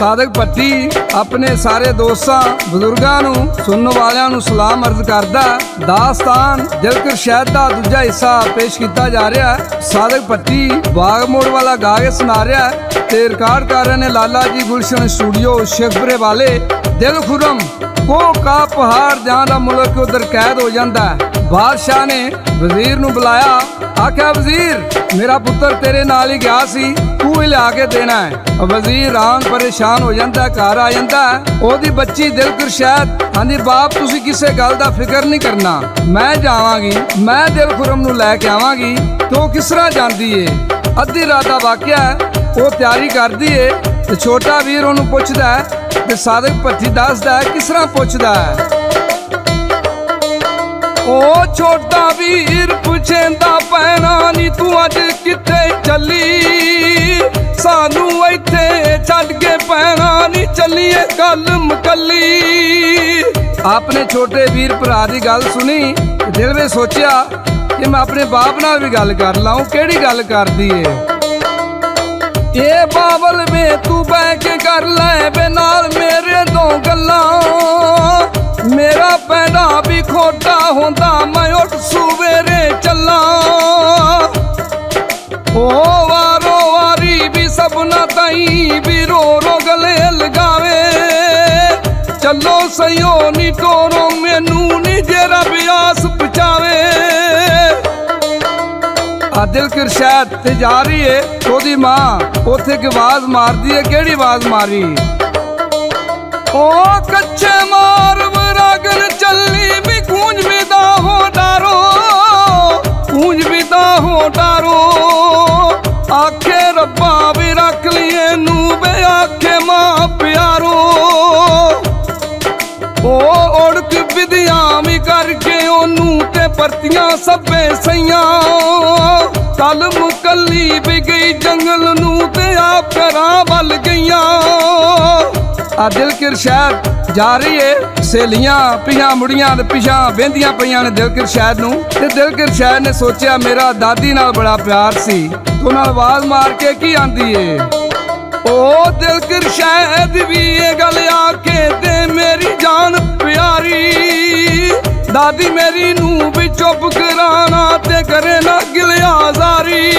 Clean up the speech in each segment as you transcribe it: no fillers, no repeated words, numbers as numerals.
सादक भट्टी अपने सारे दोस्तां बजुर्गां नूं सुनने वालियां नूं सलाम अर्ज करदा। दास्तान दिलकर शहद दा दूजा हिस्सा पेश किया जा रहा है। सादक भट्टी बाग मोड़ वाला गा के सुना रहा है ते रिकॉर्ड कर रहे हैं लाला जी गुलशन स्टूडियो शेखपुरे वाले। दिल खुरम को का पहाड़ जहां दा मुल्क उधर कैद हो जाता है। बादशाह ने वजीर नूं बुलाया, आख्या वजीर मेरा पुत्र तेरे नाल ही गया सी, तू ही लिया के देना है। वजीर आन परेशान हो जाता है, घर आ जाता है। ओदी बच्ची दिलकर शहद आंदी बाप तुसी किसी गल दा फिक्र नहीं करना, मैं जावांगी, मैं दिल खुरम नूं लैके आवांगी। तो किस तरह जांदी है? अद्धी रात दा वाकया है, वो तैयारी करदी है ते छोटा वीर ओनू पुछदा है ते सादक भट्टी दसदा है किस तरह पुछदा है। ओ छोटा वीर पुछेंदा पैना नी तू अज किथे चली, सानू इत्थे छड्ड के पैना नी चलिए कल मकली। आपने छोटे वीर भरा दी गल सुनी, दिल में सोचा कि मैं अपने बाप नाल भी गल कर लाऊं। केड़ी गल करदी है? ये बावल में तू बह के कर ले बे नाल मेरे दो गल्लां, मेरा पैदा भी खोटा होंदा मैं उठ सवेरे चला। ओ वारो वारी भी सबना ताई भी रो रो गले लगावे, चलो सयो नी टोरो मैनू नी जेरा ब्यास पचावे। दिलकर शहद ते जा रही है, ओदी मां उथे की आवाज मार दी है। केड़ी आवाज मारी? ओ कच्चे मार वरागन चली भी गूंज विदा हो डारो, गूंज विदा हो डारो। आखे रब्बा भी रख लिए नू बे आखे मां प्यारो। ओ उड़क विदिया भी करके ओनू ते परतियां सब्बे सैयां, कल मुकली भी गई जंगल नू ते आप घरा बल गईया। दिलकर शहद जा रही है, सहेलियां पिछा मुड़ियां पिछा बेंदियां पईयां ने दिलकर शहद नू। ते दिलकर शहद ने सोचा मेरा दादी नाल बड़ा प्यार सी, तो नाल आवाज मार के की आंदी है। ओ दिलकर शहद भी ये गल आके ते मेरी जान प्यारी, दादी मेरी नू भी चुप कराना ते करे ना गिलियाजारी।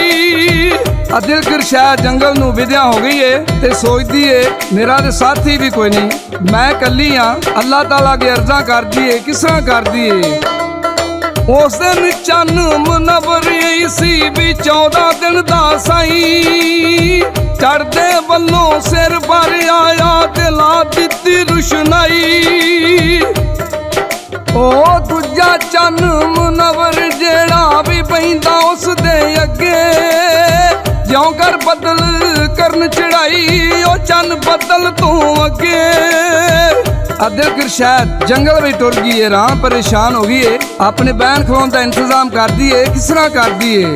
दिलकर शहद जंगल नू विद्या हो गई है ते सोचती है मेरा ते साथी भी कोई नहीं, मैं कली हाँ। अल्लाह ताला की अर्जा कर दी है, किस तरह कर दी है? उस दिन चन्न मुनव्वर सी भी 14 दिन दा साई, चढ़दे वल्लों सिर पर आया ते ला दित्ती रुशनाई। ओ दूजा चन्न मुनव्वर जेड़ा भी पैंदा उस दे अगे, ज्यों कर बदल करन चढ़ाई ओ चन्न बदल तू अगे। दिलकर शहद जंगल में टुर गई है, राह परेशान हो गई है, अपने बहन खलोन का इंतजाम कर दी है। किस तरह कर दी है?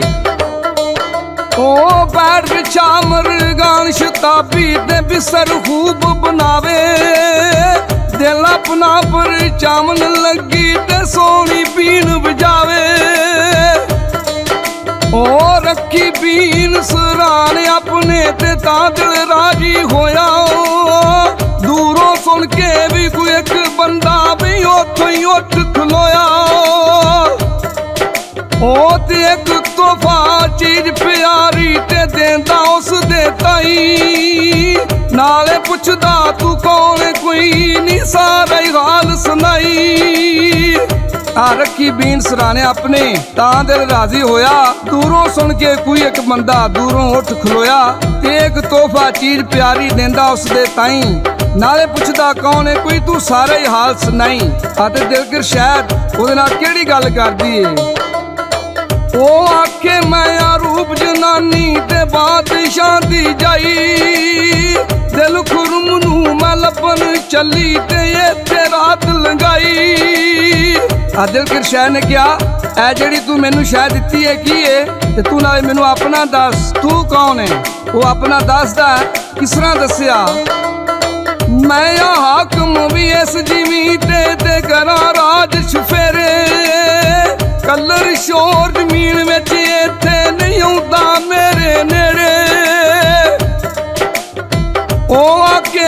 ओ बैठ बिछा मरगान शताबी दे बिस्तर खूब बनावे, दिल अपना पर चामन लगी ते सोनी पीन बजावे। ओ रखी पीन सराने अपने ते तां दिल राजी होया, दूरों सुन के भी कोई एक बंदा भी उथों ही उठ खलोया। ओ ते एक तोहफा चीज प्यारी ते देंदा उस दे ताई, नाले पुछदा तू कौन कोई नी सारा ही हाल सुनाई। रखी बीन सराने अपने तां दिल राजी होया, दूरों सुन के कोई एक बंदा दूरों उठ खलोया ते एक तोहफा चीज प्यारी देंदा उस दे ताई, नाले पुछदा कौन है कोई तू सारे ही हाल सुनाई। दिलकर शहद उहदे नाल केड़ी गल करदी है? ओ आखे मैं रूप जनानी ते बादशाह दी जाई, दिल खुरम नू मैं लभन चली ते इत्थे रात लंघाई। दिलकर शहद ने कहा ऐ जेड़ी तू मैनू शहद दित्ती है की है, ते तू नाले मैनू अपना दस तू कौन है? वो अपना दसदा है। किस तरह दसिया? मैं हाकम भी इस जिमी ते करा राज छुफेरे, कलर शोर जमीन में इत्थे नहीं आउंदा मेरे नेड़े। ओ आके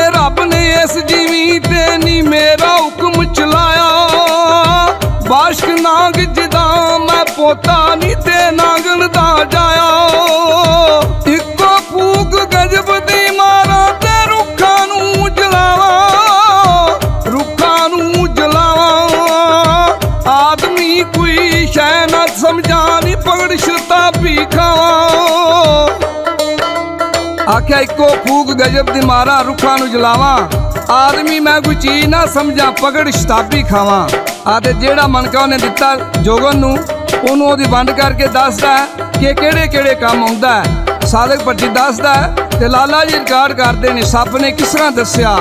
पोता नी ते नांगन दा जाया। इको फूक गजब दी मारा ते रुखा नू जलावा, रुखा नू जलावा। आदमी कोई शै ना समझा नी पगड़ शताबी खावा। आख्या इको फूक गजब दी मारा रुखा नू जलावा, आदमी मैं कोई चीज ना समझा पगड़ शताबी खावा। आते जेड़ा मनका उन्हें दिता जोगन नू ओनू ओदी वंड करके दसदा कि केड़े केड़े काम आउंदा है। सादक भट्टी दसदा ते लाला जी रिकार्ड करदे ने सप ने किस तरह दस्या।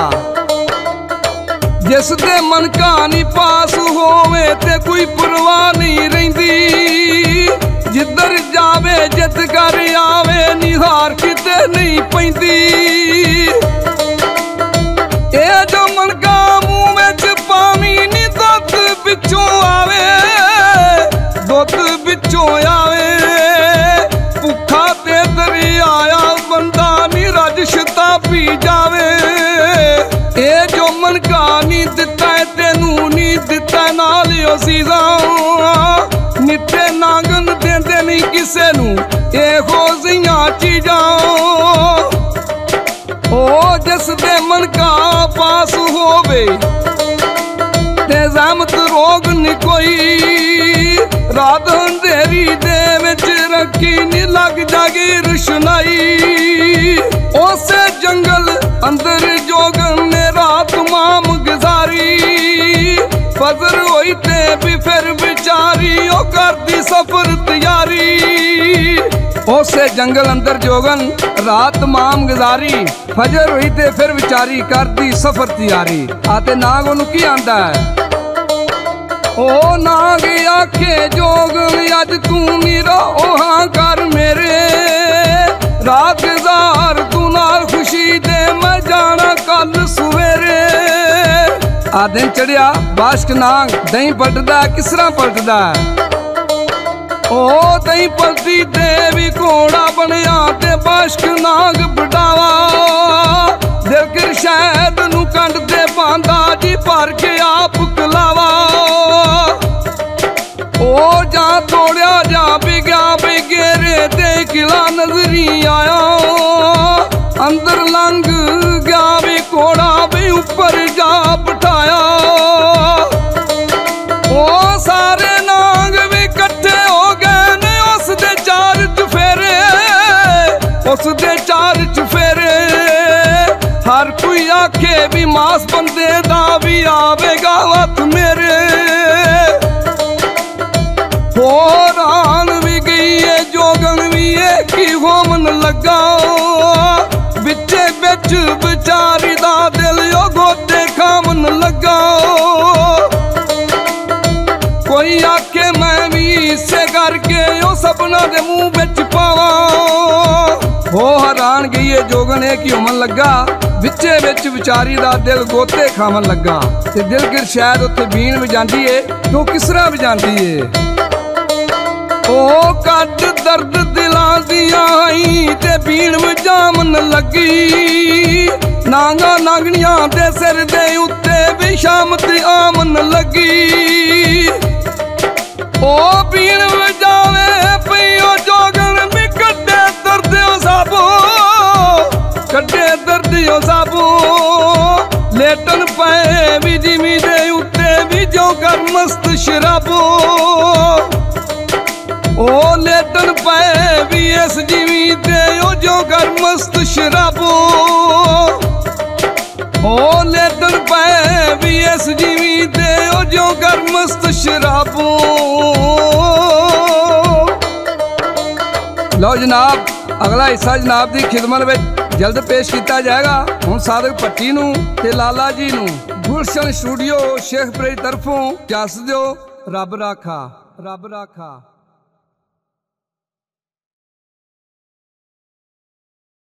जिस दे मनका नी पास होवे ते कोई परवाह नहीं रहिंदी, जिधर जावे जित कर आवे निहार किते नहीं पैंदी। ए जो मनका मुंह विच पावी नी दुध विचों आवे, दुध विचों आवे। भुखा ते दरियाया बंदा नी रज शताबी जावे। ए जो मनका नी दिता है तेनू नी दिता नाल सीजा, नित्ते नांगन देंदे नहीं किसे नू एहो जियां चीजां। ओ जिस दे मनका पास होवे ते ज़हमत रोग नी कोई, रात अंधेरी दे विच रखी नी लग जागी रुशनाई। उसे जंगल अंदर जोगन ने रात माम गुजारी, फजर होई ते भी फिर बिचारी ओ करदी सफर तैयारी। उसे जंगल अंदर जोगन रात माम गुजारी, फजर हुई ते फिर बिचारी करदी सफर तैयारी। आते नाग ओनू की आंदा है, ओ नाग आखे जोगन अज तू मेरा ओहा कर मेरे, रात गुजार तू नाल खुशी दे मैं जाना कल सवेरे। आ दिन चढ़िया बाशक नाग दही पलटदा किस तरह पलटदा। ओ दही पलटी ते भी घोड़ा बनया ते बाशक नाग बढ़ावा। दिलगिर शहद नू कंड ते पांदा जी भर के आप कलावा। ओ जा तोड़िया जा बिगया बिगेरे ते किला नजरी आया। अंदर लंघ गया भी घोड़ा भी ऊपर जा बिठाया। ओ सारे नाग भी कट्ठे हो गए ने उस दे चार चफेरे, उस दे चार चफेरे। हर कोई आखे भी मास बंदे दा भी आवेगा हथ मेरे। होरान भी गई है जोगन भी एक ही होमन लगा, बिचे बिच बिचारी दा दिल यो गोते खामन लगा। कोई आखे मैं भी इसे करके यो सपना दे मुंह बिच पावा। हो हैरान गई है जोगन एक ही होमन लगा, बिचे बिच बिचारी दा दिल गोते खामन लगा। ते दिलगिर शायद उत्थे बीन वजांदी है तो किस तरह वजांदी है। ओ कट दर्द दिलां दियां आई ते बीन वजामन लगी। नांगा नागनियां दे सिर दे उत्ते भी शामत आमन लगी। ओ बीन वजावे पईओ जोगन भी कड्डे दर्द साबो, कड्डे दर्द साबो। लेटन पे भी जिमी दे उत्ते भी जो कर मस्त शराबो। ओ लेटन पे भी इस जिमी दे जो कर मस्त शराबो। ओ लेटन पे भी इस जिमी दे जो कर मस्त शराबो। लो जनाब अगला हिस्सा जनाब की खिदमत में जल्द पेश किया जाएगा। हुण सादक भट्टी नूं ते लाला जी नूं गुलशन स्टूडियो शेखपुरे तरफों इजाजत दिओ। रब राखा, रब राखा।